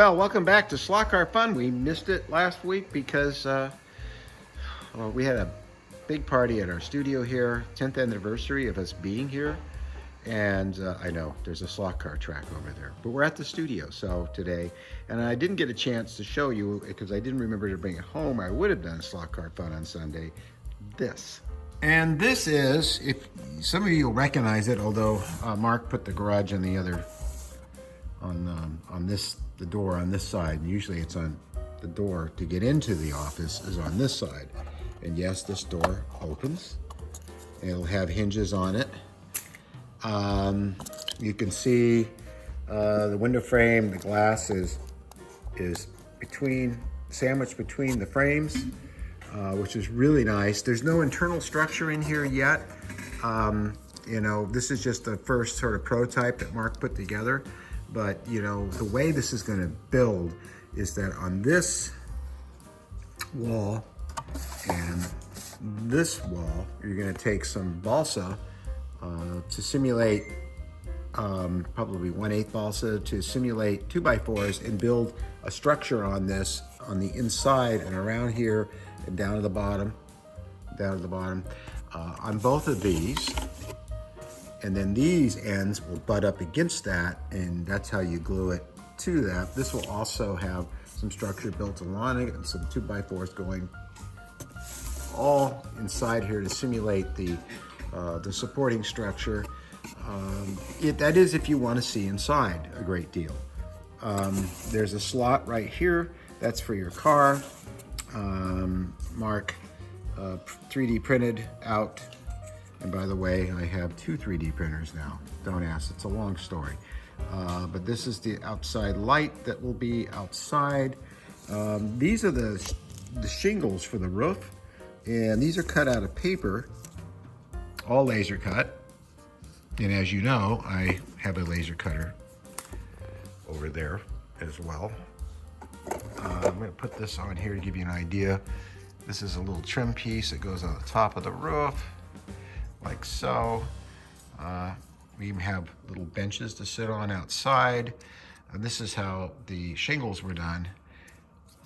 Well, welcome back to Slot Car Fun. We missed it last week because well, we had a big party at our studio here, 10th anniversary of us being here. And I know there's a slot car track over there, but we're at the studio so today, and I didn't get a chance to show you because I didn't remember to bring it home. I would have done Slot Car Fun on Sunday. This. And this is, if some of you will recognize it, although Mark put the garage on the other, on this, the door on this side. And usually it's on the door to get into the office is on this side. And yes, this door opens. It'll have hinges on it. You can see the window frame, the glass is sandwiched between the frames, which is really nice. There's no internal structure in here yet. You know, this is just the first sort of prototype that Mark put together. But, you know, the way this is going to build is that on this wall and this wall, you're going to take some balsa to simulate probably 1/8 balsa to simulate 2x4s and build a structure on this on the inside and around here and down to the bottom, on both of these. And then these ends will butt up against that, and that's how you glue it to that. This will also have some structure built along it and some 2x4s going all inside here to simulate the supporting structure. That is if you want to see inside a great deal. There's a slot right here. That's for your car. Mark 3D printed out. And by the way, I have 2 3D printers now. Don't ask, it's a long story. But this is the outside light that will be outside. These are the shingles for the roof. And these are cut out of paper, all laser cut. And as you know, I have a laser cutter over there as well. I'm gonna put this on here to give you an idea. This is a little trim piece that goes on the top of the roof, like so. We even have little benches to sit on outside. And this is how the shingles were done,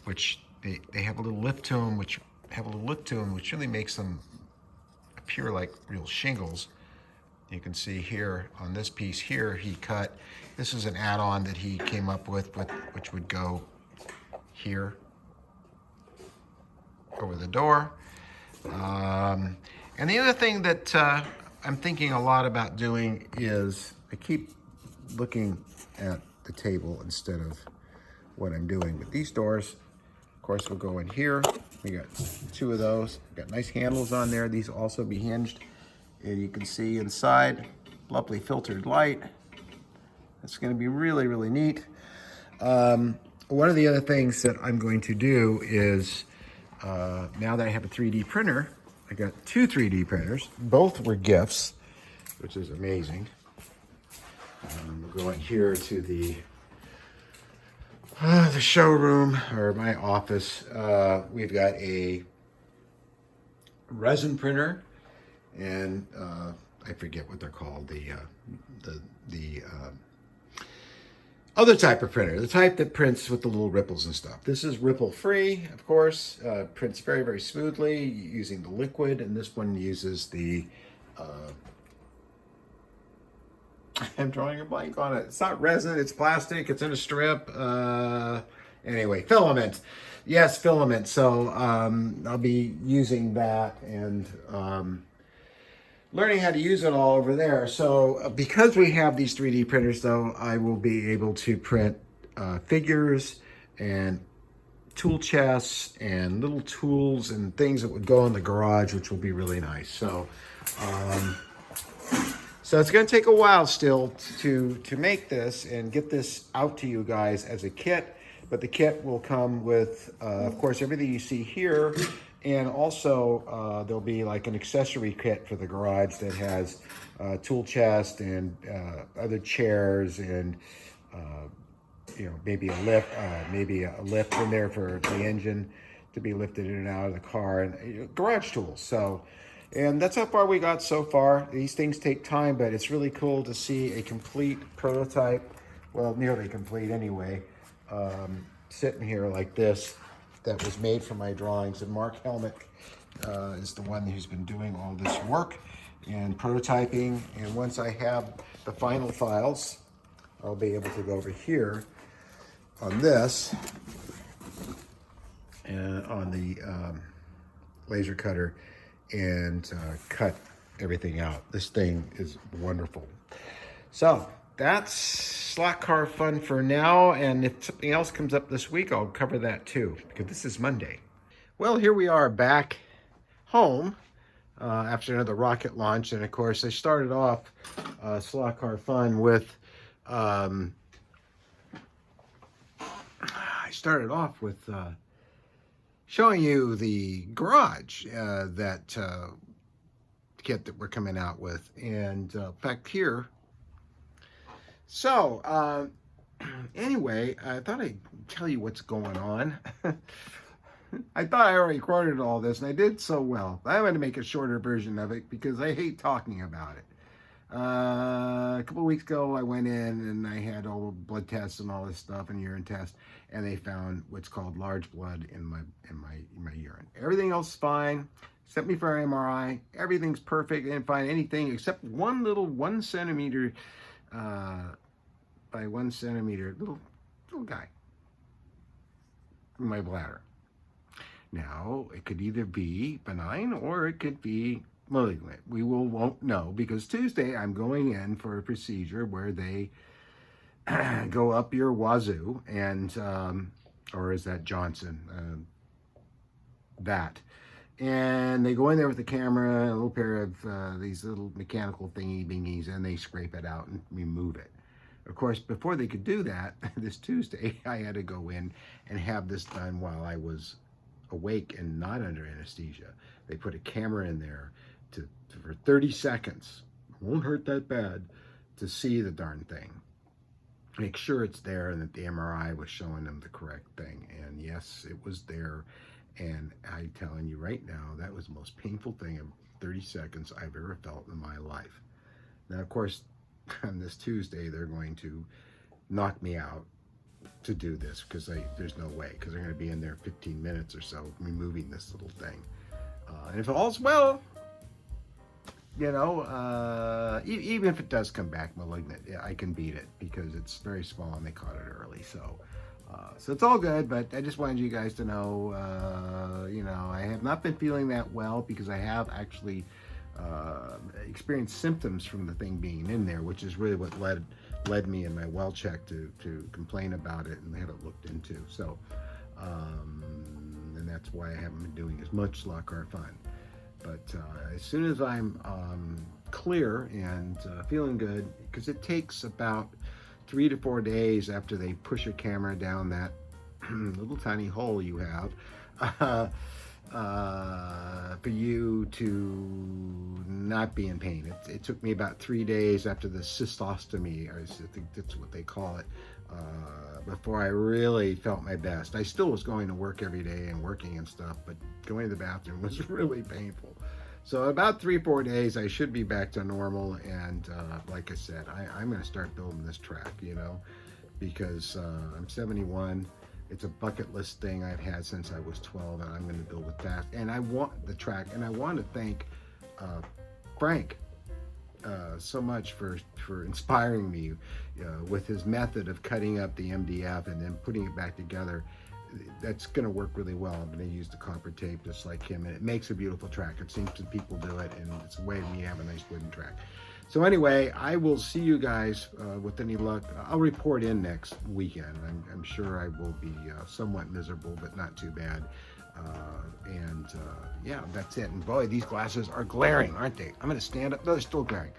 which they have a little lift to them, which really makes them appear like real shingles. You can see here on this piece here, he cut. This is an add-on that he came up with which would go here over the door. And the other thing that I'm thinking a lot about doing is I keep looking at the table instead of what I'm doing. But these doors, of course, will go in here. We got 2 of those. Got nice handles on there. These will also be hinged. And you can see inside, lovely filtered light. It's going to be really, really neat. One of the other things that I'm going to do is, now that I have a 3D printer, I got 2 3D printers. Both were gifts, which is amazing. We'll go in here to the showroom or my office. We've got a resin printer, and I forget what they're called. The other type of printer, the type that prints with the little ripples and stuff. This is ripple free, of course. Prints very, very smoothly using the liquid, and this one uses the I'm drawing a blank on it. It's not resin, it's plastic, it's in a strip. Anyway, filament. Yes, filament. So I'll be using that and learning how to use it all over there. So because we have these 3D printers though, I will be able to print figures and tool chests and little tools and things that would go in the garage, which will be really nice. So so it's going to take a while still to make this and get this out to you guys as a kit. But the kit will come with, of course, everything you see here. And also there'll be like an accessory kit for the garage that has tool chest and other chairs and you know, maybe a lift in there for the engine to be lifted in and out of the car, and garage tools. So, and that's how far we got so far. These things take time, but it's really cool to see a complete prototype, well, nearly complete anyway, sitting here like this that was made for my drawings. And Mark Helmick is the one who's been doing all this work and prototyping. And once I have the final files, I'll be able to go over here on this and on the laser cutter and cut everything out. This thing is wonderful. So that's slot car fun for now, and if something else comes up this week, I'll cover that too, because this is Monday. Well, here we are back home after another rocket launch, and of course I started off slot car fun with showing you the garage that kit that we're coming out with, and back here. So anyway, I thought I'd tell you what's going on. I thought I already recorded all this, and I did so well. I'm going to make a shorter version of it because I hate talking about it. A couple of weeks ago, I went in and I had all the blood tests and all this stuff and urine tests, and they found what's called large blood in my urine. Everything else is fine. Sent me for an MRI. Everything's perfect. They didn't find anything except one little 1 centimeter by 1 centimeter little guy in my bladder. Now, it could either be benign or it could be malignant. We won't know, because Tuesday I'm going in for a procedure where they go up your wazoo and or is that Johnson? That. And they go in there with a camera, a little pair of these little mechanical thingy bingies, and they scrape it out and remove it. Of course, before they could do that, this Tuesday, I had to go in and have this done while I was awake and not under anesthesia. They put a camera in there for 30 seconds. It won't hurt that bad to see the darn thing. Make sure it's there and that the MRI was showing them the correct thing. And yes, it was there. And I'm telling you right now, that was the most painful thing in 30 seconds I've ever felt in my life. Now, of course, on this Tuesday, they're going to knock me out to do this, because there's no way, because they're going to be in there 15 minutes or so removing this little thing. And if all's well, you know, even if it does come back malignant, yeah, I can beat it because it's very small and they caught it early. So it's all good, but I just wanted you guys to know, you know, I have not been feeling that well because I have actually experienced symptoms from the thing being in there, which is really what led me in my well check to complain about it and have it looked into. So, and that's why I haven't been doing as much slot car fun. But as soon as I'm clear and feeling good, because it takes about 3 to 4 days after they push a camera down that little tiny hole you have for you to not be in pain. It took me about 3 days after the cystostomy, or I think that's what they call it, before I really felt my best. I still was going to work every day and working and stuff, but going to the bathroom was really painful. So about 3-4 days, I should be back to normal. And like I said, I'm going to start building this track, you know, because I'm 71. It's a bucket list thing I've had since I was 12, and I'm going to build it fast. And I want the track, and I want to thank Frank so much for inspiring me with his method of cutting up the MDF and then putting it back together. That's going to work really well. I'm going to use the copper tape just like him, and it makes a beautiful track. I've seen some people do it, and it's a way of me have a nice wooden track. So anyway, I will see you guys with any luck. I'll report in next weekend. I'm sure I will be somewhat miserable, but not too bad. Yeah, that's it. And boy, these glasses are glaring, aren't they? I'm going to stand up. No, they're still glaring.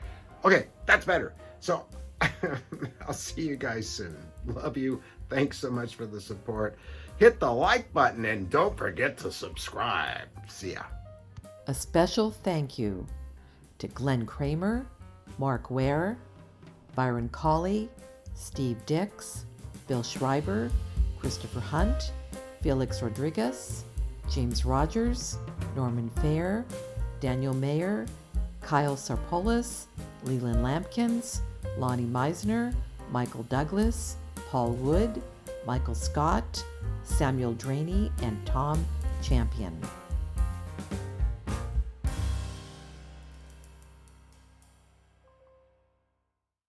Okay, that's better. So I'll see you guys soon. Love you. Thanks so much for the support. Hit the like button and don't forget to subscribe. See ya. A special thank you to Glenn Kramer, Mark Ware, Byron Colley, Steve Dix, Bill Schreiber, Christopher Hunt, Felix Rodriguez, James Rogers, Norman Fair, Daniel Mayer, Kyle Sarpolis, Leland Lampkins, Lonnie Meisner, Michael Douglas, Paul Wood, Michael Scott, Samuel Draney, and Tom Champion.